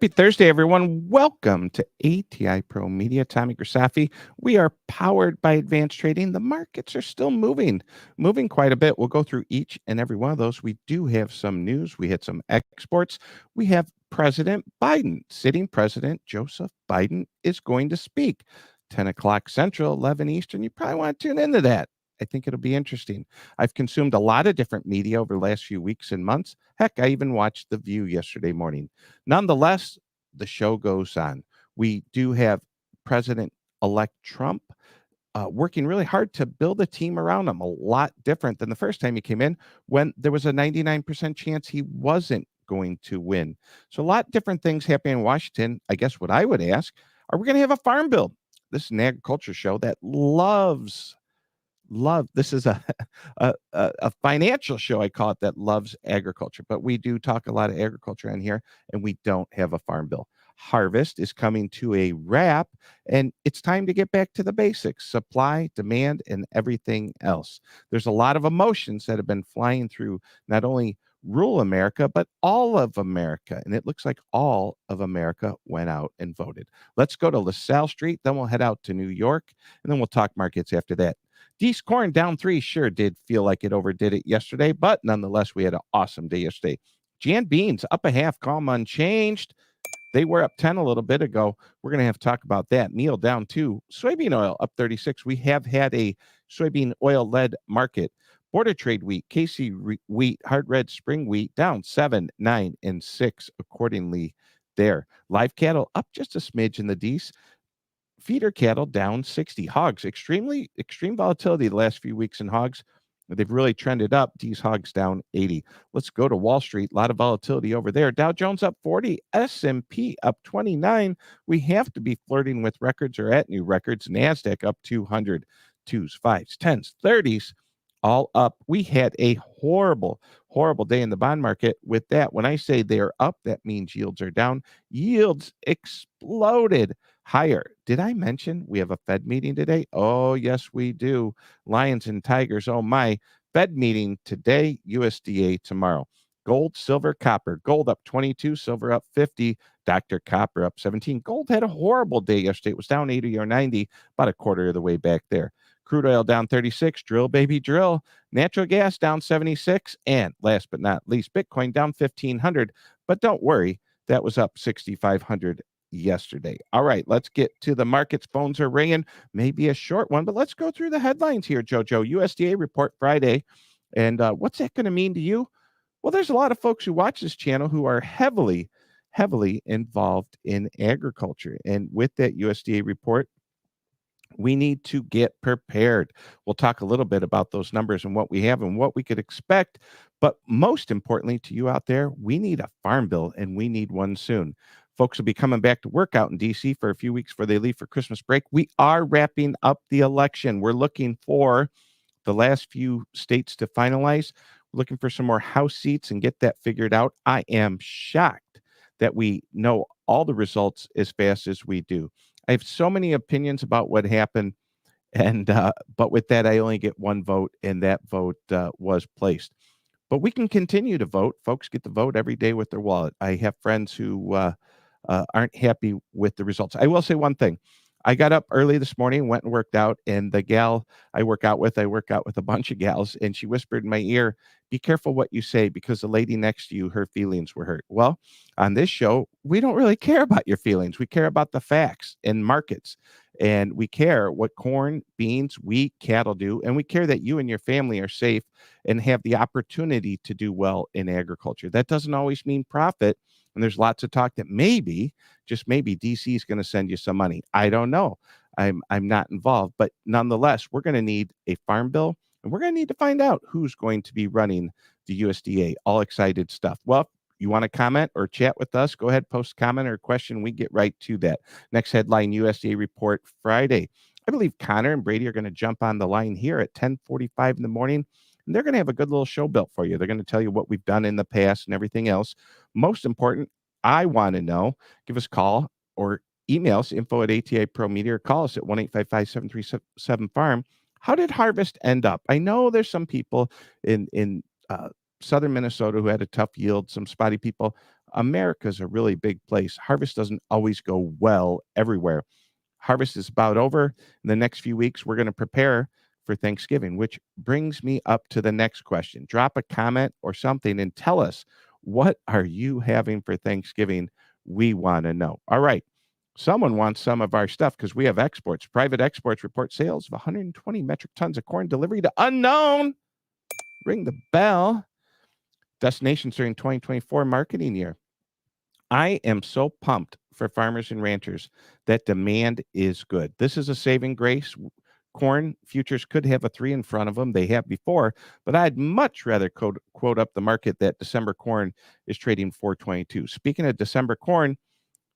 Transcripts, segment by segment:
Happy Thursday, everyone. Welcome to ATI Pro Media. Tommy Grisafi. We are powered by advanced trading. The markets are still moving quite a bit. We'll go through each and every one of those. We do have some news. We had some exports. We have President Biden. Sitting President Joseph Biden is going to speak. 10 o'clock Central, 11 Eastern. You probably want to tune into that. I think it'll be interesting. I've consumed a lot of different media over the last few weeks and months. Heck, I even watched The View yesterday morning. Nonetheless, the show goes on. We do have President-elect Trump working really hard to build a team around him, a lot different than the first time he came in when there was a 99% chance he wasn't going to win. So a lot different things happening in Washington. I guess what I would ask, are we going to have a farm bill? This is an agriculture show that this is a financial show, I call it, that loves agriculture, but we do talk a lot of agriculture on here, and we don't have a farm bill. Harvest is coming to a wrap, and it's time to get back to the basics: supply, demand, and everything else. There's a lot of emotions that have been flying through not only rural America but all of America, and it looks like all of America went out and voted. Let's go to LaSalle Street, then we'll head out to New York, and then we'll talk markets after that. Dees Corn down 3 sure did feel like it overdid it yesterday, but nonetheless, we had an awesome day yesterday. Jan Beans up a half, calm unchanged. They were up 10 a little bit ago. We're going to have to talk about that. Meal down 2. Soybean oil up 36. We have had a soybean oil-led market. Border trade wheat, KC wheat, hard red spring wheat down 7, 9, and 6 accordingly there. Live cattle up just a smidge in the Dees. Feeder cattle down 60. Hogs, extreme volatility the last few weeks in hogs. They've really trended up. These hogs down 80. Let's go to Wall Street. A lot of volatility over there. Dow Jones up 40. S&P up 29. We have to be flirting with records or at new records. NASDAQ up 200. 2s, 5s, 10s, 30s, all up. We had a horrible day in the bond market with that. When I say they are up, that means yields are down. Yields exploded higher. Did I mention we have a Fed meeting today? Oh, yes, we do. Lions and Tigers. Oh, my. Fed meeting today, USDA tomorrow. Gold, silver, copper. Gold up 22, silver up 50, Dr. Copper up 17. Gold had a horrible day yesterday. It was down 80 or 90, about a quarter of the way back there. Crude oil down 36, drill, baby, drill. Natural gas down 76, and last but not least, Bitcoin down 1,500. But don't worry, that was up 6,500 yesterday. All right, let's get to the markets. Phones are ringing. Maybe a short one, but let's go through the headlines here, Jojo. USDA report Friday. And what's that going to mean to you? Well, there's a lot of folks who watch this channel who are heavily involved in agriculture. And with that USDA report, we need to get prepared. We'll talk a little bit about those numbers and what we have and what we could expect. But most importantly to you out there, we need a farm bill, and we need one soon. Folks will be coming back to work out in D.C. for a few weeks before they leave for Christmas break. We are wrapping up the election. We're looking for the last few states to finalize. We're looking for some more House seats and get that figured out. I am shocked that we know all the results as fast as we do. I have so many opinions about what happened, and but with that, I only get one vote, and that vote was placed. But we can continue to vote. Folks get to vote every day with their wallet. I have friends who aren't happy with the results. I will say one thing. I got up early this morning, went and worked out, and the gal I work out with a bunch of gals, and she whispered in my ear, "Be careful what you say, because the lady next to you, her feelings were hurt." Well, on this show, we don't really care about your feelings. We care about the facts and markets, and we care what corn, beans, wheat, cattle do, and we care that you and your family are safe and have the opportunity to do well in agriculture. That doesn't always mean profit, and there's lots of talk that maybe, just maybe, DC is going to send you some money. I don't know. I'm not involved, but nonetheless, we're going to need a farm bill, and we're going to need to find out who's going to be running the USDA. All excited stuff. Well, you want to comment or chat with us, go ahead, post a comment or a question. We get right to that. Next headline, USDA report Friday. I believe Connor and Brady are going to jump on the line here at 10:45 in the morning, and they're going to have a good little show built for you. They're going to tell you what we've done in the past and everything else. Most important, I want to know. Give us a call or email us, info@ATI Pro Media, or call us at 1-855-737-FARM. How did harvest end up? I know there's some people in southern Minnesota who had a tough yield, some spotty people. America's a really big place. Harvest doesn't always go well everywhere. Harvest is about over. In the next few weeks, we're going to prepare for Thanksgiving, which brings me up to the next question. Drop a comment or something and tell us, what are you having for Thanksgiving? We want to know. All right. Someone wants some of our stuff because we have exports. Private exports report sales of 120 metric tons of corn delivery to unknown. Ring the bell. Destinations during 2024 marketing year. I am so pumped for farmers and ranchers that demand is good. This is a saving grace. Corn futures could have a 3 in front of them. They have before, but I'd much rather quote up the market that December corn is trading 422. Speaking of December corn,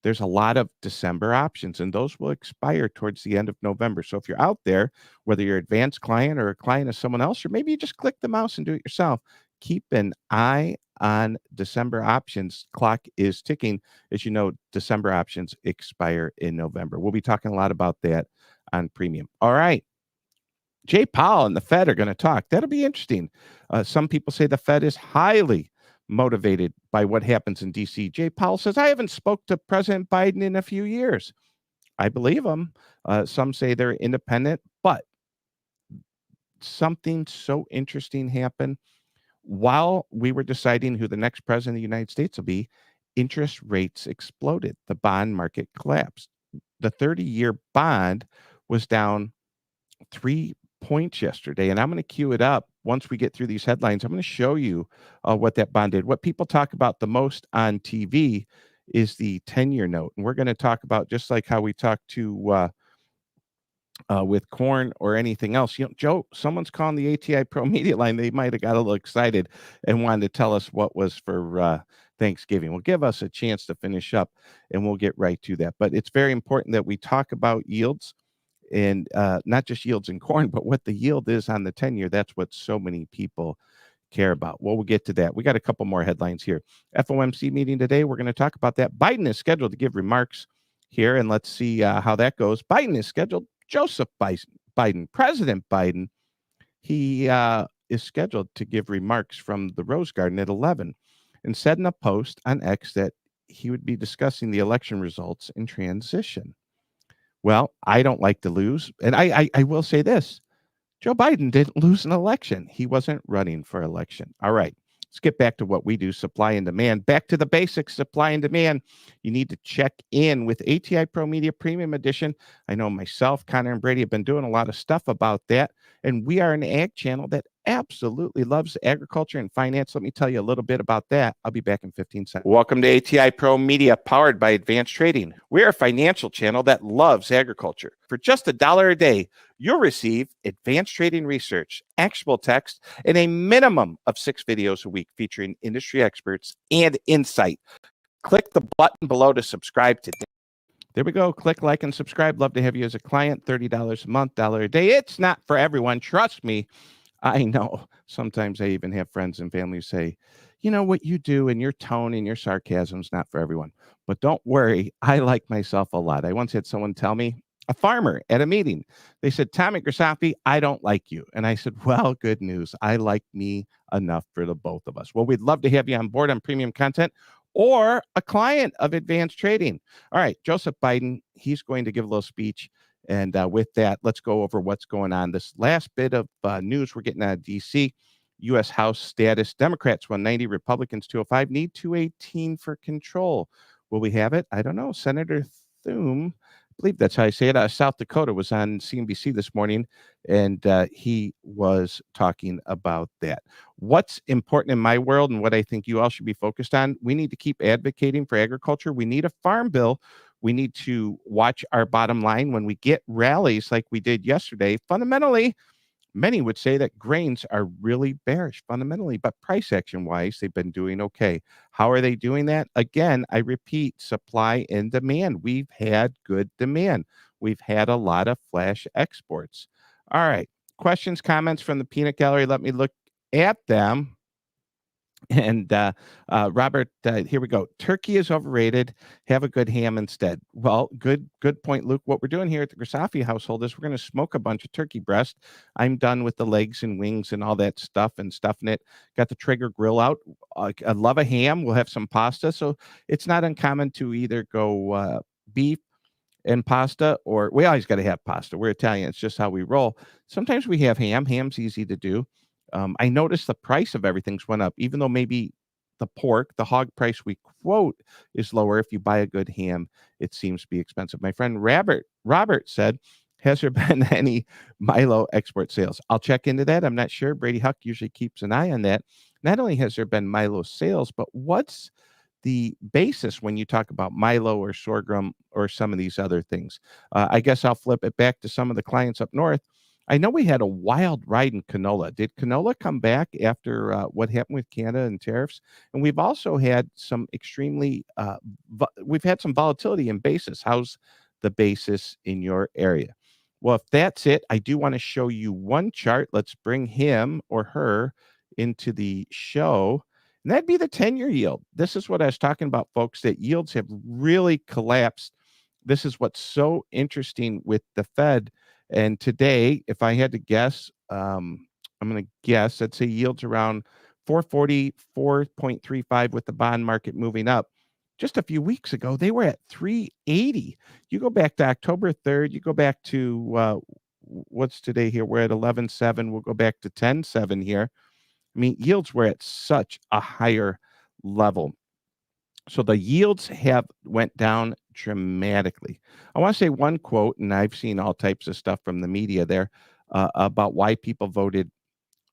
there's a lot of December options, and those will expire towards the end of November. So if you're out there, whether you're an advanced client or a client of someone else, or maybe you just click the mouse and do it yourself, keep an eye on December options. Clock is ticking. As you know, December options expire in November. We'll be talking a lot about that on Premium. All right. Jay Powell and the Fed are going to talk. That'll be interesting. Some people say the Fed is highly motivated by what happens in DC. Jay Powell says, I haven't spoke to President Biden in a few years. I believe him. Some say they're independent, but something so interesting happened while we were deciding who the next president of the United States will be. Interest rates exploded. The bond market collapsed. The 30-year bond was down 3 points yesterday, and I'm going to cue it up once we get through these headlines. I'm going to show you what that bond did. What people talk about the most on TV is the 10-year note, and we're going to talk about, just like how we talk to with corn or anything else. You know, Joe, someone's calling the ATI Pro Media line. They might have got a little excited and wanted to tell us what was for Thanksgiving. Will give us a chance to finish up, and we'll get right to that. But it's very important that we talk about yields, and not just yields in corn, but what the yield is on the 10-year. That's what so many people care about. Well, we'll get to that. We got a couple more headlines here. FOMC meeting today. We're going to talk about that. Biden is scheduled to give remarks here, and let's see how that goes. Biden is scheduled. Joseph Biden, President Biden, he is scheduled to give remarks from the Rose Garden at 11, and said in a post on X that he would be discussing the election results and transition. Well, I don't like to lose. And I will say this. Joe Biden didn't lose an election. He wasn't running for election. All right. Let's get back to what we do, supply and demand. Back to the basics, supply and demand. You need to check in with ATI Pro Media Premium Edition. I know myself, Connor, and Brady have been doing a lot of stuff about that. And we are an ag channel that absolutely loves agriculture and finance. Let me tell you a little bit about that. I'll be back in 15 seconds. Welcome to ATI Pro Media, powered by Advanced Trading. We're a financial channel that loves agriculture. For just $1 a day, you'll receive advanced trading research, actionable text, and a minimum of 6 videos a week featuring industry experts and insight. Click the button below to subscribe today. There we go. Click like and subscribe. Love to have you as a client. $30 a month, $1 a day. It's not for everyone. Trust me. I know. Sometimes I even have friends and family say, you know, what you do and your tone and your sarcasm is not for everyone. But don't worry. I like myself a lot. I once had someone tell me, a farmer at a meeting, they said, Tommy Grisafi, I don't like you. And I said, well, good news. I like me enough for the both of us. Well, we'd love to have you on board on premium content or a client of Advanced Trading. All right, Joseph Biden, he's going to give a little speech. And with that, let's go over what's going on. This last bit of news we're getting out of D.C., U.S. House status. Democrats 190, Republicans 205, need 218 for control. Will we have it? I don't know. Senator Thune, I believe that's how I say it, South Dakota, was on CNBC this morning, and he was talking about that. What's important in my world and what I think you all should be focused on, we need to keep advocating for agriculture. We need a farm bill. We need to watch our bottom line when we get rallies like we did yesterday. Fundamentally, many would say that grains are really bearish fundamentally, but price action wise, they've been doing okay. How are they doing that? Again, I repeat, supply and demand. We've had good demand. We've had a lot of flash exports. All right. Questions, comments from the peanut gallery. Let me look at them. And Robert, here we go. Turkey is overrated. Have a good ham instead. Well, good point, Luke. What we're doing here at the Grisafi household is we're going to smoke a bunch of turkey breast. I'm done with the legs and wings and all that stuff and stuffing it. Got the Traeger grill out. I love a ham. We'll have some pasta. So it's not uncommon to either go beef and pasta, or we always got to have pasta. We're Italian. It's just how we roll. Sometimes we have ham. Ham's easy to do. I noticed the price of everything's went up, even though maybe the pork, the hog price we quote is lower. If you buy a good ham, it seems to be expensive. My friend Robert said, has there been any Milo export sales? I'll check into that. I'm not sure. Brady Huck usually keeps an eye on that. Not only has there been Milo sales, but what's the basis when you talk about Milo or sorghum or some of these other things? I guess I'll flip it back to some of the clients up north. I know we had a wild ride in canola. Did canola come back after what happened with Canada and tariffs? And we've also had some extremely, we've had some volatility in basis. How's the basis in your area? Well, if that's it, I do want to show you one chart. Let's bring him or her into the show. And that'd be the 10-year yield. This is what I was talking about, folks, that yields have really collapsed. This is what's so interesting with the Fed. And today, if I had to guess, I'm going to guess, I'd say yields around 440, 4.35 with the bond market moving up. Just a few weeks ago, they were at 380. You go back to October 3rd, you go back to, what's today here? We're at 11.7. We'll go back to 10.7 here. I mean, yields were at such a higher level. So the yields have went down dramatically. I want to say one quote, and I've seen all types of stuff from the media there about why people voted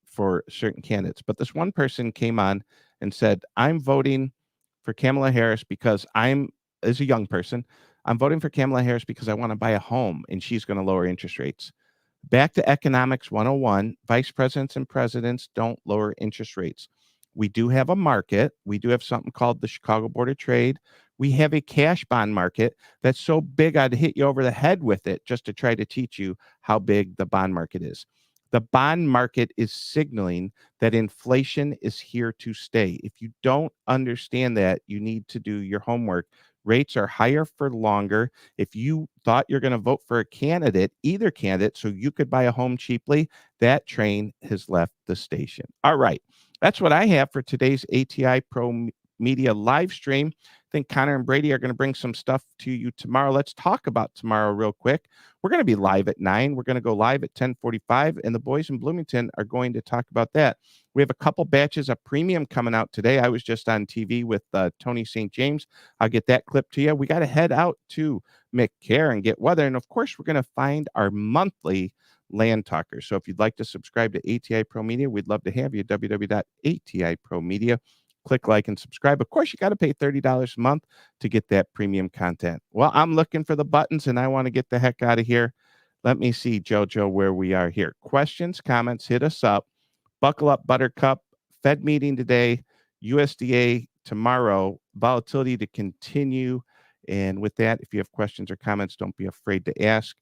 for certain candidates. But this one person came on and said, I'm voting for Kamala Harris because as a young person, I'm voting for Kamala Harris because I want to buy a home and she's going to lower interest rates. Back to economics 101, vice presidents and presidents don't lower interest rates. We do have a market. We do have something called the Chicago Board of Trade. We have a cash bond market that's so big I'd hit you over the head with it just to try to teach you how big the bond market is. The bond market is signaling that inflation is here to stay. If you don't understand that, you need to do your homework. Rates are higher for longer. If you thought you're going to vote for a candidate, either candidate, so you could buy a home cheaply, that train has left the station. All right. That's what I have for today's ATI Pro Media live stream. I think Connor and Brady are going to bring some stuff to you tomorrow. Let's talk about tomorrow real quick. We're going to be live at 9. We're going to go live at 10:45, and the boys in Bloomington are going to talk about that. We have a couple batches of premium coming out today. I was just on TV with Tony St. James. I'll get that clip to you. We got to head out to McCarran and get weather. And, of course, we're going to find our monthly Land Talker. So if you'd like to subscribe to ATI Pro Media, we'd love to have you. www.atipromedia. Click like and subscribe. Of course, you got to pay $30 a month to get that premium content. Well, I'm looking for the buttons and I want to get the heck out of here. Let me see, JoJo, where we are here. Questions, comments, hit us up. Buckle up, Buttercup. Fed meeting today. USDA tomorrow. Volatility to continue. And with that, if you have questions or comments, don't be afraid to ask.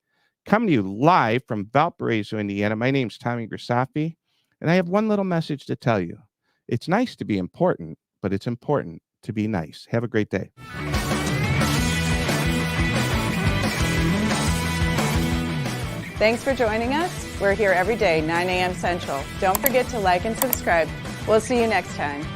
Coming to you live from Valparaiso, Indiana. My name's Tommy Grisafi, and I have one little message to tell you. It's nice to be important, but it's important to be nice. Have a great day. Thanks for joining us. We're here every day, 9 a.m. Central. Don't forget to like and subscribe. We'll see you next time.